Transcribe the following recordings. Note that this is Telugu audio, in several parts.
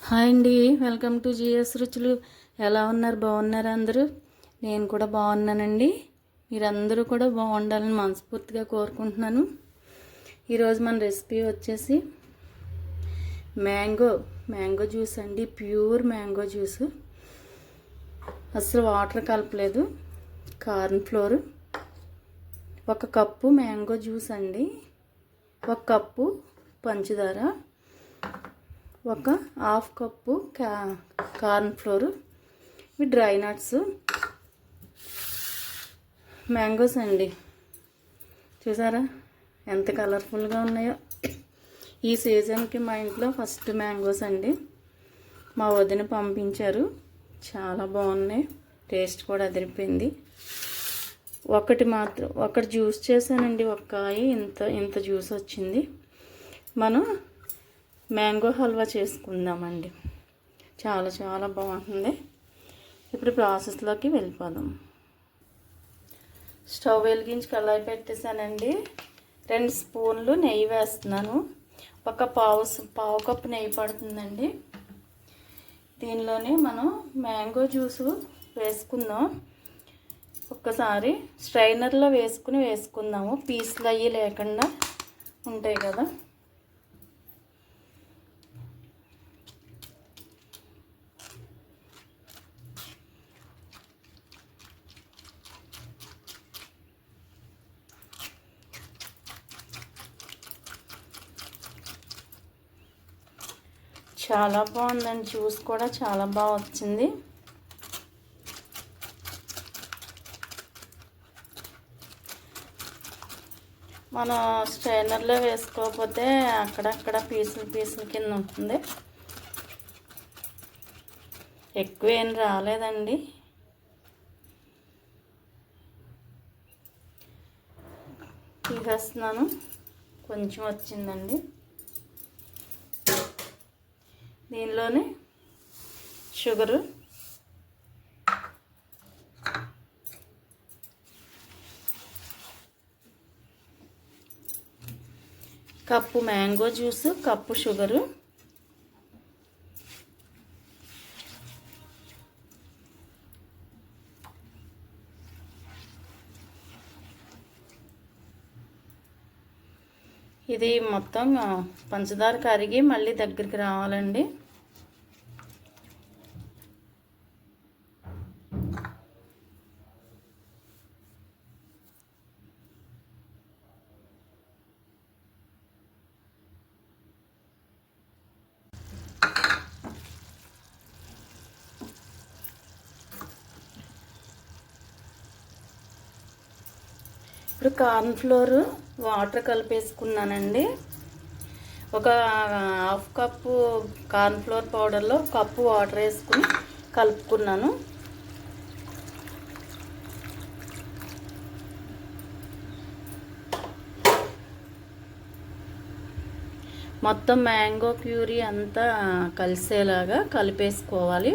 హాయ్ అండి, వెల్కమ్ టు జిఎస్ రుచులు. ఎలా ఉన్నారు? బాగున్నారా అందరూ? నేను కూడా బాగున్నానండి. మీరందరూ కూడా బాగుండాలని మనస్ఫూర్తిగా కోరుకుంటున్నాను. ఈరోజు మన రెసిపీ వచ్చేసి మ్యాంగో జ్యూస్ అండి. ప్యూర్ మ్యాంగో జ్యూస్, అసలు వాటర్ కలపలేదు. Corn flour, 1 cup mango juice అండి, 1 కప్పు పంచదార, 1/2 కప్పు కార్న్ ఫ్లోర్, ఇవి డ్రై నట్స్, మ్యాంగోస్ అండి. చూసారా ఎంత కలర్ఫుల్గా ఉన్నాయో? ఈ సీజన్కి మా ఇంట్లో ఫస్ట్ మ్యాంగోస్ అండి. మా వదిన పంపించారు, చాలా బాగున్నాయి, టేస్ట్ కూడా అదిరిపోయింది. ఒకటి జ్యూస్ చేశానండి, కాయ ఇంత జ్యూస్ వచ్చింది. మనం మ్యాంగో హల్వా చేసుకుందామండి. చాలా చాలా బాగుంటుంది. ఇప్పుడు ప్రాసెస్లోకి వెళ్ళిపోదాం. స్టవ్ వెలిగించి కళాయి పెట్టేశానండి. 2 స్పూన్లు నెయ్యి వేస్తున్నాను. పావు కప్పు నెయ్యి పడుతుందండి. దీనిలోనే మనం మ్యాంగో జ్యూసు వేసుకుందాం. ఒక్కసారి స్ట్రైనర్లో వేసుకుందాము, పీసులు అయ్యి లేకుండా ఉంటాయి కదా. చాలా బాగుందండి, జ్యూస్ కూడా చాలా బాగా వచ్చింది. మనం స్ట్రైనర్లో వేసుకోకపోతే అక్కడక్కడ పీసులు కింద ఉంటుంది. ఎక్కువ ఏం రాలేదండి. తీసేస్తున్నాను, కొంచెం వచ్చిందండి. దీనిలోనే sugar, cup mango juice, cup sugar, ఇది మొత్తం పంచదార కరిగి మళ్ళీ దగ్గరికి రావాలండి. ఇప్పుడు కార్న్ ఫ్లోర్ వాటర్ కలిపేసుకున్నానండి. 1/2 కప్పు కార్న్ ఫ్లోర్ పౌడర్లో 1 కప్పు వాటర్ వేసుకుని కలుపుకున్నాను. మొత్తం మ్యాంగో ప్యూరీ అంతా కలిసేలాగా కలిపేసుకోవాలి.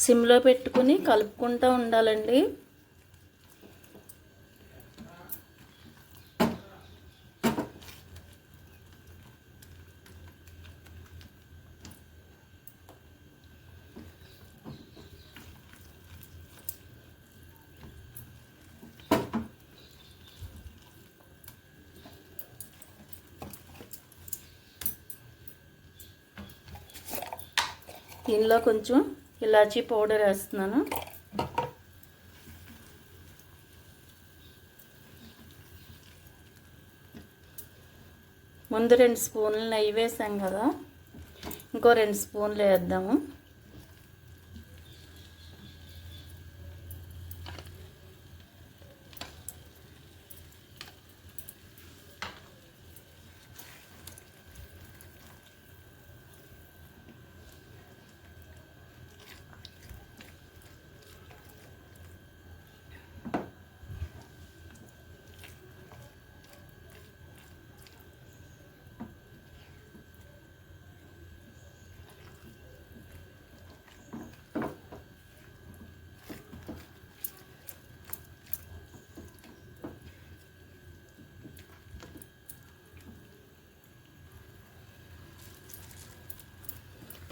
సిమ్లో పెట్టుకుని కలుపుకుంటూ ఉండాలండి. దీనిలో కొంచెం ఇలాచీ పౌడర్ వేస్తున్నాను. ముందు 2 స్పూన్లు నెయ్యి వేసాం కదా, ఇంకో 2 స్పూన్లు వేద్దాము.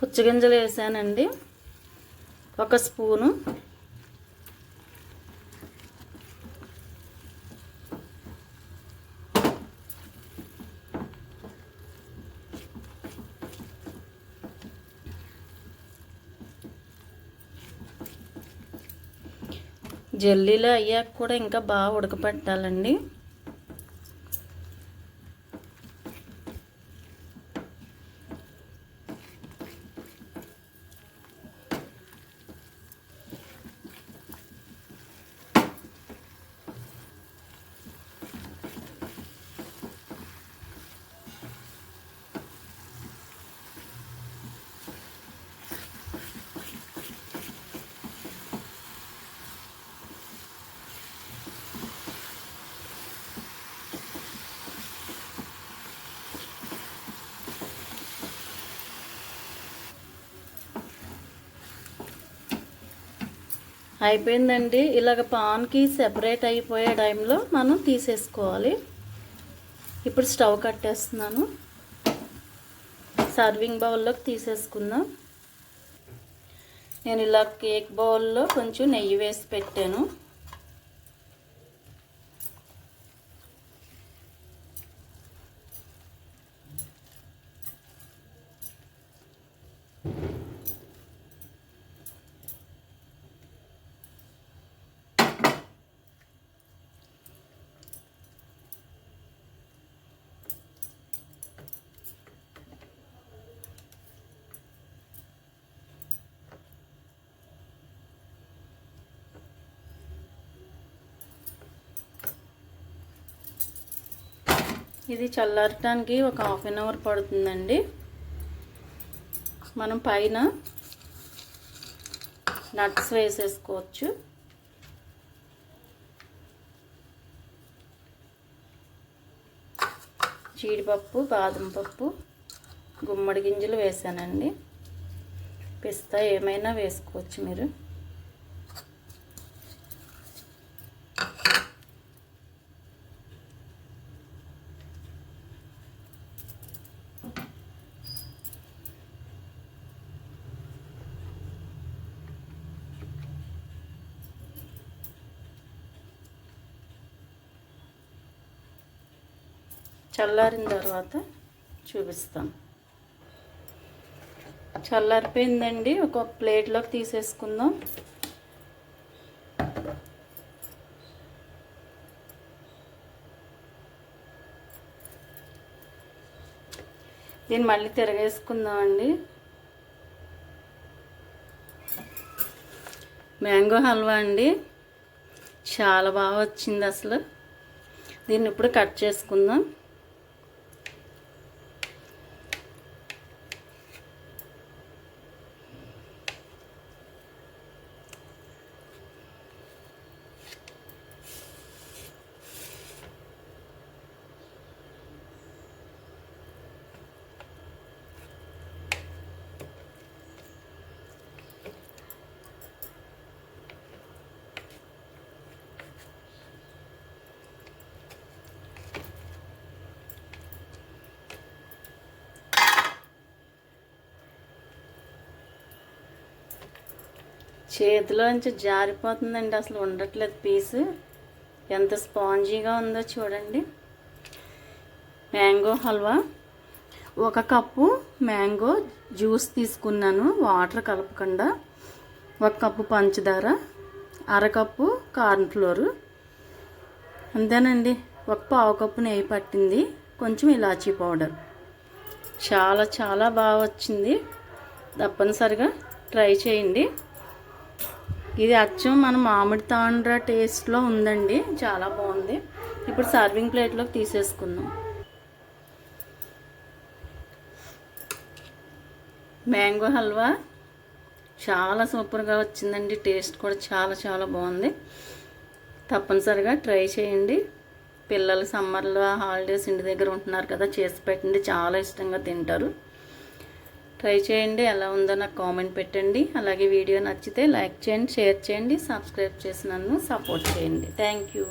పుచ్చగింజలు వేసానండి, 1 స్పూను. జల్లీలో అయ్యాక కూడా ఇంకా బాగా ఉడకపెట్టాలండి. అయిపోయిందండి. ఇలాగ పాన్కి సెపరేట్ అయిపోయే టైంలో మనం తీసేసుకోవాలి. ఇప్పుడు స్టవ్ కట్టేస్తున్నాను. సర్వింగ్ బౌల్లోకి తీసేసుకుందాం. నేను ఇలా కేక్ బౌల్లో కొంచెం నెయ్యి వేసి పెట్టాను. ఇది చల్లారటానికి ఒక 1/2 అవర్ పడుతుందండి. మనం పైన నట్స్ వేసేసుకోవచ్చు. జీడిపప్పు, బాదం పప్పు, గుమ్మడి గింజలు వేసానండి. పిస్తా ఏమైనా వేసుకోవచ్చు మీరు. చల్లారిన తర్వాత చూపిస్తాం. చల్లారిపోయిందండి. ఒక ప్లేట్లోకి తీసేసుకుందాం. దీన్ని మళ్ళీ తిరగేసుకుందామండి. మ్యాంగో హల్వా అండి, చాలా బాగా వచ్చింది అసలు. దీన్ని ఇప్పుడు కట్ చేసుకుందాం. చేతిలోంచి జారిపోతుందండి, అసలు ఉండట్లేదు పీసు. ఎంత స్పాంజీగా ఉందో చూడండి. Mango halwa 1 cup mango juice తీసుకున్నాను, వాటర్ కలపకుండా. 1 కప్పు పంచదార, 1/2 కప్పు కార్న్ఫ్లోరు, అంతేనండి. 1/4 కప్పు నెయ్యి పట్టింది, కొంచెం ఇలాచీ పౌడర్. చాలా చాలా బాగా వచ్చింది. తప్పనిసరిగా ట్రై చేయండి. ఇది అచ్చం మన మామిడి తాండ్ర టేస్ట్లో ఉందండి, చాలా బాగుంది. ఇప్పుడు సర్వింగ్ ప్లేట్లోకి తీసేసుకుందాం. మ్యాంగో హల్వా చాలా సూపర్గా వచ్చిందండి. టేస్ట్ కూడా చాలా చాలా బాగుంది. తప్పనిసరిగా ట్రై చేయండి. పిల్లలు సమ్మర్లో హాలిడేస్ ఇంటి దగ్గర ఉంటున్నారు కదా, చేసి పెట్టండి, చాలా ఇష్టంగా తింటారు. ట్రై చేయండి. ఎలా ఉందో నాకు కామెంట్ పెట్టండి. అలాగే వీడియో నచ్చితే లైక్ చేయండి, షేర్ చేయండి, సబ్స్క్రైబ్ చేసి నన్ను సపోర్ట్ చేయండి. Thank you.